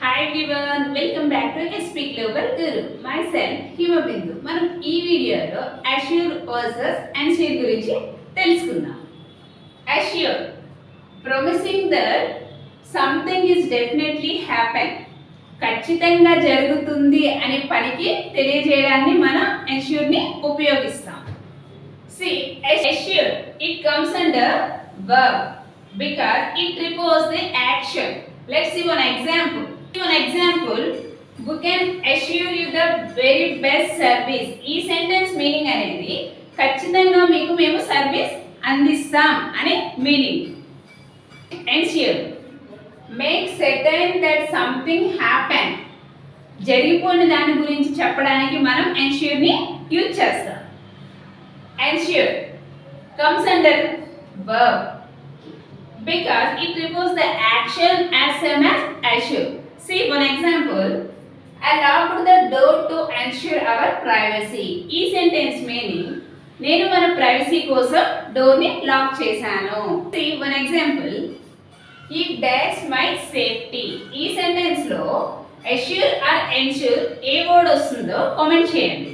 Hi everyone, welcome back to SP Global Guru. Myself, Hima Bindu. మనం ఈ వీడియోలో Assure versus Ensure గురించి తెలుసుకుందాం. Assure, promising that something is definitely happen. ఖచ్చితంగా జరుగుతుంది అనే పనికి తెలియజేయడాన్ని మనం Ensure ని ఉపయోగిస్తాం. See, Assure, it comes under verb because it refers the action. Let's see one example. We can assure you the very best service. ఈ sentence meaning అనేది ఖచ్చితంగా మీకు మేము సర్వీస్ అందిస్తాం అనే meaning. Ensure, make certain that something happen. జరిగిపోయిన దాని గురించి చెప్పడానికి మనం ensure ని యూజ్ చేస్తాం. Ensure comes under verb because it refers the action as same as assure. See one example. I locked the door to ensure our privacy. ఈ sentence meaning నేను మన ప్రైవసీ కోసం డోర్ ని లాక్ చేశాను. See one example. If that's my safety. ఈ sentence లో assure or ensure A word వస్తుందో comment చేయండి.